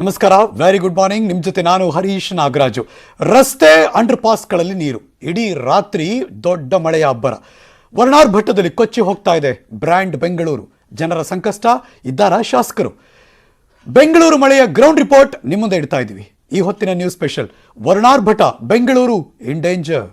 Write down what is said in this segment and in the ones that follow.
ನಮಸ್ಕಾರ, very good morning. ನಿಮ್ಮ ಜೊತೆ ನಾನು ಹರೀಶ್ ನಾಗರಾಜು. ರಸ್ತೆ ಅಂಡರ್ ಪಾಸ್ಗಳಲ್ಲಿ ನೀರು, ಇಡೀ ರಾತ್ರಿ ದೊಡ್ಡ ಮಳೆಯ ಅಬ್ಬರ. ವರ್ಣಾರ್ ಭಟ್ಟದಲ್ಲಿ ಕೊಚ್ಚಿ ಹೋಗ್ತಾ ಇದೆ ಬ್ರ್ಯಾಂಡ್ ಬೆಂಗಳೂರು. ಜನರ ಸಂಕಷ್ಟ ಇದ್ದಾರ ಶಾಸಕರು. ಬೆಂಗಳೂರು ಮಳೆಯ ಗ್ರೌಂಡ್ ರಿಪೋರ್ಟ್ ನಿಮ್ಮ ಮುಂದೆ ಇಡ್ತಾ ಇದ್ದೀವಿ. ಈ ಹೊತ್ತಿನ ನ್ಯೂಸ್ ಸ್ಪೆಷಲ್. ವರ್ಣಾರ್ ಭಟ್ಟ, ಬೆಂಗಳೂರು ಇನ್ ಡೇಂಜರ್.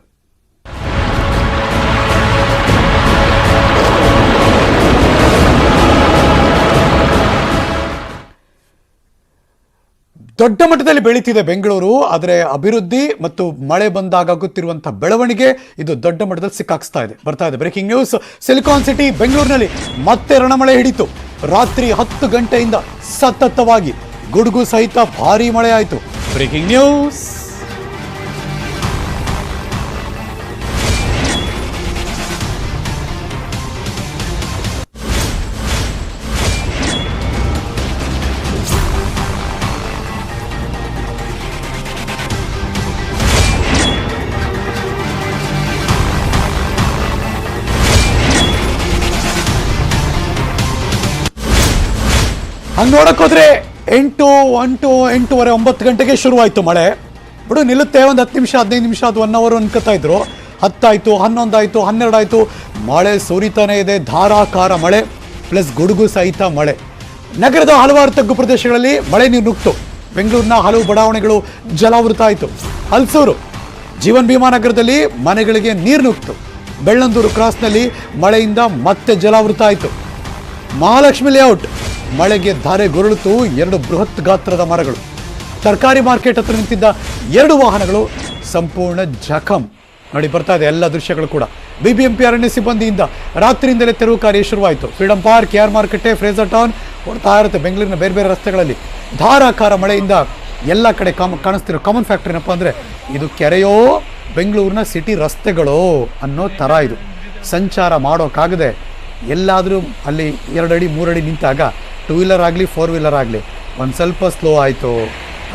ದೊಡ್ಡ ಮಟ್ಟದಲ್ಲಿ ಬೆಳೀತಿದೆ ಬೆಂಗಳೂರು. ಆದರೆ ಅಭಿವೃದ್ಧಿ ಮತ್ತು ಮಳೆ ಬಂದಾಗ ಆಗುತ್ತಿರುವಂತಹ ಬೆಳವಣಿಗೆ ಇದು ದೊಡ್ಡ ಮಟ್ಟದಲ್ಲಿ ಸಿಕ್ಕಾಕ್ಸ್ತಾ ಇದೆ. ಬರ್ತಾ ಇದೆ ಬ್ರೇಕಿಂಗ್ ನ್ಯೂಸ್. ಸಿಲಿಕಾನ್ ಸಿಟಿ ಬೆಂಗಳೂರಿನಲ್ಲಿ ಮತ್ತೆ ರಣಮಳೆ ಹಿಡಿತು. ರಾತ್ರಿ 10 ಗಂಟೆಯಿಂದ ಸತತವಾಗಿ ಗುಡುಗು ಸಹಿತ ಭಾರೀ ಮಳೆ ಆಯಿತು. Breaking news. ಹಂಗೆ ನೋಡಕ್ ಹೋದ್ರೆ 8, 8:30, 9 ಗಂಟೆಗೆ ಶುರುವಾಯಿತು ಮಳೆ. ಬಿಡು ನಿಲ್ಲುತ್ತೆ, ಒಂದು 10 ನಿಮಿಷ 15 ನಿಮಿಷ, ಅದು 1 ಅವರ್ ಅನ್ಕೋತಾ ಇದ್ರು. 10 ಆಯಿತು, 11 ಆಯಿತು, 12 ಆಯಿತು. ಮಳೆ ಸುರಿತಾನೆ ಇದೆ. ಧಾರಾಕಾರ ಮಳೆ ಪ್ಲಸ್ ಗುಡುಗು ಸಹಿತ ಮಳೆ. ನಗರದ ಹಲವಾರು ತಗ್ಗು ಪ್ರದೇಶಗಳಲ್ಲಿ ಮಳೆ ನೀರು ನುಗ್ತು. ಬೆಂಗಳೂರಿನ ಹಲವು ಬಡಾವಣೆಗಳು ಜಲಾವೃತ ಆಯಿತು. ಹಲಸೂರು, ಜೀವನ್ ಭೀಮಾ ನಗರದಲ್ಲಿ ಮನೆಗಳಿಗೆ ನೀರು ನುಗ್ತು. ಬೆಳ್ಳಂದೂರು ಕ್ರಾಸ್ನಲ್ಲಿ ಮಳೆಯಿಂದ ಮತ್ತೆ ಜಲಾವೃತ ಆಯಿತು. ಮಹಾಲಕ್ಷ್ಮಿ ಲೇಔಟ್ ಮಳೆಗೆ ಧಾರೆ ಗುರುಳಿತು. 2 ಬೃಹತ್ ಗಾತ್ರದ ಮರಗಳು. ತರಕಾರಿ ಮಾರ್ಕೆಟ್ ಹತ್ರ ನಿಂತಿದ್ದ 2 ವಾಹನಗಳು ಸಂಪೂರ್ಣ ಜಖಂ. ನೋಡಿ, ಬರ್ತಾ ಇದೆ ಎಲ್ಲ ದೃಶ್ಯಗಳು ಕೂಡ. BBMP ಅರಣ್ಯ ಸಿಬ್ಬಂದಿಯಿಂದ ರಾತ್ರಿಯಿಂದಲೇ ತೆರವು ಕಾರ್ಯ ಶುರುವಾಯಿತು. ಫ್ರೀಡಂ ಪಾರ್ಕ್, KR ಮಾರ್ಕೆಟೆ, ಫ್ರೇಜರ್ ಟೌನ್ ಹೊಡ್ತಾ ಇರುತ್ತೆ. ಬೆಂಗಳೂರಿನ ಬೇರೆ ಬೇರೆ ರಸ್ತೆಗಳಲ್ಲಿ ಧಾರಾಕಾರ ಮಳೆಯಿಂದ ಎಲ್ಲ ಕಡೆ ಕಾಣಿಸ್ತಿರೋ ಕಾಮನ್ ಫ್ಯಾಕ್ಟರ್ ಏನಪ್ಪ ಅಂದರೆ, ಇದು ಕೆರೆಯೋ ಬೆಂಗಳೂರಿನ ಸಿಟಿ ರಸ್ತೆಗಳೋ ಅನ್ನೋ ಥರ. ಇದು ಸಂಚಾರ ಮಾಡೋಕ್ಕಾಗದೆ ಎಲ್ಲಾದರೂ ಅಲ್ಲಿ 2 ಅಡಿ 3 ಅಡಿ ನಿಂತಾಗ 2 ವೀಲರ್ ಆಗಲಿ 4 ವೀಲರ್ ಆಗಲಿ ಒಂದು ಸ್ವಲ್ಪ ಸ್ಲೋ ಆಯಿತು.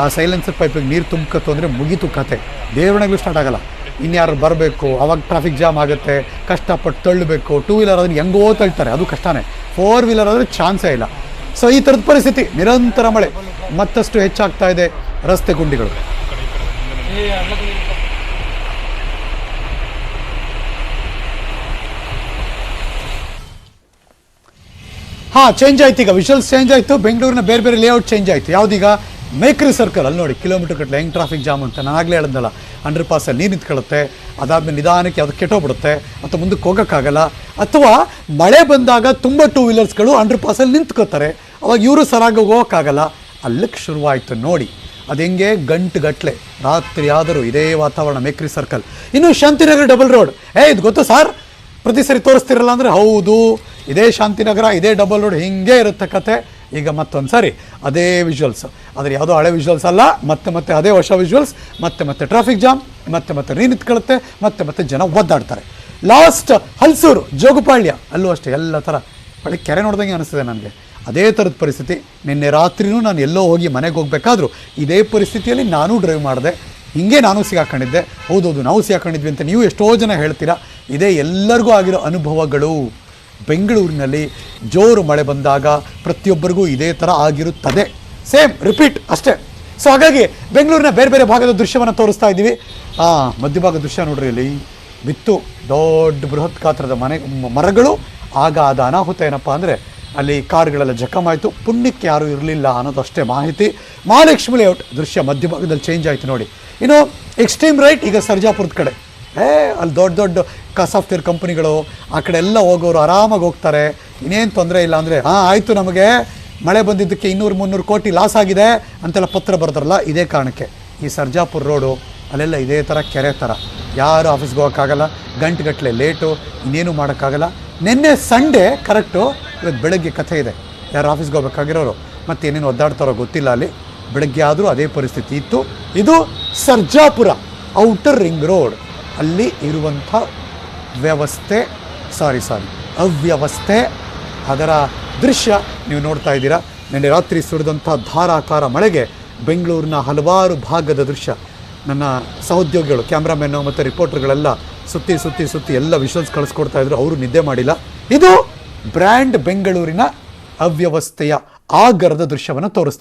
ಆ ಸೈಲೆನ್ಸರ್ ಪೈಪಿಗೆ ನೀರು ತುಂಬ್ಕತ್ತು ಅಂದರೆ ಮುಗೀತು ಕತೆ. ದೇವರಣೆಗಳು ಸ್ಟಾರ್ಟ್ ಆಗಲ್ಲ. ಇನ್ಯಾರು ಬರಬೇಕು, ಅವಾಗ ಟ್ರಾಫಿಕ್ ಜಾಮ್ ಆಗುತ್ತೆ, ಕಷ್ಟಪಟ್ಟು ತಳ್ಳಬೇಕು. 2 ವೀಲರ್ ಅದನ್ನು ಹೆಂಗೋ ತಳ್ತಾರೆ, ಅದು ಕಷ್ಟನೇ. 4 ವೀಲರ್ ಆದರೆ ಚಾನ್ಸೇ ಇಲ್ಲ. ಸೊ ಈ ಥರದ ಪರಿಸ್ಥಿತಿ. ನಿರಂತರ ಮಳೆ ಮತ್ತಷ್ಟು ಹೆಚ್ಚಾಗ್ತಾ ಇದೆ ರಸ್ತೆ ಗುಂಡಿಗಳು. ಚೇಂಜ್ ಆಯ್ತು. ಈಗ ವಿಷುವಲ್ಸ್ ಚೇಂಜ್ ಆಯಿತು. ಬೆಂಗಳೂರಿನ ಬೇರೆ ಬೇರೆ ಲೇಔಟ್ ಚೇಂಜ್ ಆಯಿತು. ಯಾವುದೀಗ ಮೇಕ್ರಿ ಸರ್ಕಲ್ ಅಲ್ಲಿ ನೋಡಿ, ಕಿಲೋಮೀಟರ್ ಗಟ್ಟಲೆ ಹೆಂಗೆ ಟ್ರಾಫಿಕ್ ಜಾಮ್ ಅಂತ. ನಾನು ಆಗಲೇ ಹೇಳಿದ್ನಲ್ಲ, ಅಂಡರ್ ಪಾಸಲ್ಲಿ ನೀರು ನಿಂತ್ಕೊಳ್ಳುತ್ತೆ. ಅದಾದಮೇಲೆ ನಿಧಾನಕ್ಕೆ ಅದು ಕೆಟ್ಟೋಗ್ಬಿಡುತ್ತೆ, ಅಥವಾ ಮುಂದಕ್ಕೆ ಹೋಗೋಕ್ಕಾಗಲ್ಲ. ಅಥವಾ ಮಳೆ ಬಂದಾಗ ತುಂಬ 2 ವೀಲರ್ಸ್ಗಳು ಅಂಡರ್ ಪಾಸಲ್ಲಿ ನಿಂತ್ಕೋತಾರೆ. ಅವಾಗ ಇವರು ಸರಾಗಿ ಹೋಗೋಕ್ಕಾಗಲ್ಲ. ಅಲ್ಲಕ್ಕೆ ಶುರುವಾಯಿತು ನೋಡಿ. ಅದು ಹೆಂಗೆ ಗಂಟುಗಟ್ಟಲೆ ರಾತ್ರಿ ಆದರೂ ಇದೇ ವಾತಾವರಣ ಮೇಕ್ರಿ ಸರ್ಕಲ್. ಇನ್ನು ಶಾಂತಿನಗರ ಡಬಲ್ ರೋಡ್, ಇದು ಗೊತ್ತು ಸರ್, ಪ್ರತಿ ಸರಿ ತೋರಿಸ್ತಿರಲ್ಲ ಅಂದರೆ ಹೌದು, ಇದೇ ಶಾಂತಿನಗರ, ಇದೇ ಡಬಲ್ ರೋಡ್, ಹಿಂಗೆ ಇರುತ್ತೆ ಕತೆ. ಈಗ ಮತ್ತೊಂದು ಸಾರಿ ಅದೇ ವಿಜುವಲ್ಸ್. ಆದರೆ ಯಾವುದೋ ಹಳೆ ವಿಜುವಲ್ಸ್ ಅಲ್ಲ, ಮತ್ತೆ ಅದೇ ಹೊಸ ವಿಜುವಲ್ಸ್. ಮತ್ತೆ ಟ್ರಾಫಿಕ್ ಜಾಮ್, ಮತ್ತೆ ನೀರು ನಿಂತ್ಕೊಳ್ಳುತ್ತೆ, ಮತ್ತೆ ಜನ ಒದ್ದಾಡ್ತಾರೆ. ಲಾಸ್ಟ್ ಹಲಸೂರು, ಜೋಗುಪಾಳ್ಯ, ಅಲ್ಲೂ ಅಷ್ಟೇ ಎಲ್ಲ ಥರ ಒಳ್ಳೆ ಕೆರೆ ನೋಡ್ದಂಗೆ ಅನಿಸ್ತದೆ ನನಗೆ. ಅದೇ ಥರದ ಪರಿಸ್ಥಿತಿ. ನಿನ್ನೆ ರಾತ್ರಿನೂ ನಾನು ಎಲ್ಲೋ ಹೋಗಿ ಮನೆಗೆ ಹೋಗಬೇಕಾದ್ರೂ ಇದೇ ಪರಿಸ್ಥಿತಿಯಲ್ಲಿ ನಾನು ಡ್ರೈವ್ ಮಾಡಿದೆ. ಹಿಂಗೆ ನಾನು ಸಿಗಾಕೊಂಡಿದ್ದೆ. ಹೌದೌದು, ನಾವು ಸಿಗಾಕೊಂಡಿದ್ವಿ ಅಂತ ನೀವು ಎಷ್ಟೋ ಜನ ಹೇಳ್ತೀರಾ. ಇದೇ ಎಲ್ಲರಿಗೂ ಆಗಿರೋ ಅನುಭವಗಳು. ಬೆಂಗಳೂರಿನಲ್ಲಿ ಜೋರು ಮಳೆ ಬಂದಾಗ ಪ್ರತಿಯೊಬ್ಬರಿಗೂ ಇದೇ ಥರ ಆಗಿರುತ್ತದೆ. ಸೇಮ್ ರಿಪೀಟ್ ಅಷ್ಟೇ. ಸೊ ಹಾಗಾಗಿ ಬೆಂಗಳೂರಿನ ಬೇರೆ ಬೇರೆ ಭಾಗದ ದೃಶ್ಯವನ್ನು ತೋರಿಸ್ತಾ ಇದ್ದೀವಿ. ಮಧ್ಯಭಾಗದ ದೃಶ್ಯ ನೋಡ್ರಿ, ಇಲ್ಲಿ ಬಿತ್ತು ದೊಡ್ಡ ಬೃಹತ್ ಗಾತ್ರದ ಮರಗಳು. ಆಗ ಆದ ಅನಾಹುತ ಏನಪ್ಪ ಅಂದರೆ, ಅಲ್ಲಿ ಕಾರುಗಳೆಲ್ಲ ಜಖಮಾಯಿತು. ಪುಣ್ಯಕ್ಕೆ ಯಾರೂ ಇರಲಿಲ್ಲ ಅನ್ನೋದಷ್ಟೇ ಮಾಹಿತಿ. ಮಹಾಲಕ್ಷ್ಮಿ ಲೇಔಟ್ ದೃಶ್ಯ ಮಧ್ಯಭಾಗದಲ್ಲಿ ಚೇಂಜ್ ಆಯಿತು ನೋಡಿ. ಇನ್ನು ಎಕ್ಸ್ಟ್ರೀಮ್ ರೈಟ್ ಈಗ ಸರ್ಜಾಪುರದ ಕಡೆ, ಅಲ್ಲಿ ದೊಡ್ಡ ಸಾಫ್ಟ್ವೇರ್ ಕಂಪ್ನಿಗಳು ಆ ಕಡೆ ಎಲ್ಲ ಹೋಗೋರು ಆರಾಮಾಗಿ ಹೋಗ್ತಾರೆ. ಇನ್ನೇನು ತೊಂದರೆ ಇಲ್ಲ ಅಂದರೆ, ಆಯಿತು ನಮಗೆ ಮಳೆ ಬಂದಿದ್ದಕ್ಕೆ 200-300 ಕೋಟಿ ಲಾಸ್ ಆಗಿದೆ ಅಂತೆಲ್ಲ ಪತ್ರ ಬರ್ತಾರಲ್ಲ, ಇದೇ ಕಾರಣಕ್ಕೆ. ಈ ಸರ್ಜಾಪುರ ರೋಡು ಅಲ್ಲೆಲ್ಲ ಇದೇ ಥರ ಕೆರೆ ಥರ. ಯಾರು ಆಫೀಸ್ಗೆ ಹೋಗೋಕ್ಕಾಗಲ್ಲ, ಗಂಟೆಗಟ್ಟಲೆ ಲೇಟು, ಇನ್ನೇನು ಮಾಡೋಕ್ಕಾಗಲ್ಲ. ನಿನ್ನೆ ಸಂಡೇ ಕರೆಕ್ಟು, ಇವತ್ತು ಬೆಳಗ್ಗೆ ಕಥೆ ಇದೆ. ಯಾರು ಆಫೀಸ್ಗೆ ಹೋಗ್ಬೇಕಾಗಿರೋರು ಮತ್ತೆ ಏನೇನು ಒದ್ದಾಡ್ತಾರೋ ಗೊತ್ತಿಲ್ಲ. ಅಲ್ಲಿ ಬೆಳಗ್ಗೆ ಆದರೂ ಅದೇ ಪರಿಸ್ಥಿತಿ ಇತ್ತು. ಇದು ಸರ್ಜಾಪುರ ಔಟರ್ ರಿಂಗ್ ರೋಡ್ ಅಲ್ಲಿ ಇರುವಂಥ ಅವ್ಯವಸ್ಥೆ, ಅದರ ದೃಶ್ಯ ನೀವು ನೋಡ್ತಾ ಇದ್ದೀರಾ. ನಿನ್ನೆ ರಾತ್ರಿ ಸುರಿದಂಥ ಧಾರಾಕಾರ ಮಳೆಗೆ ಬೆಂಗಳೂರಿನ ಹಲವಾರು ಭಾಗದ ದೃಶ್ಯ ನನ್ನ ಸಹೋದ್ಯೋಗಿಗಳು, ಕ್ಯಾಮ್ರಾಮೆನ್ನು ಮತ್ತು ರಿಪೋರ್ಟರ್ಗಳೆಲ್ಲ ಸುತ್ತಿ ಎಲ್ಲ ವಿಷುವಲ್ಸ್ ಕಳಿಸ್ಕೊಡ್ತಾ ಇದ್ರು. ಅವರು ನಿದ್ದೆ ಮಾಡಿಲ್ಲ. ಇದು ಬ್ರ್ಯಾಂಡ್ ಬೆಂಗಳೂರಿನ ಅವ್ಯವಸ್ಥೆಯ ಆಗರದ ದೃಶ್ಯವನ್ನು ತೋರಿಸ್ತಾರೆ.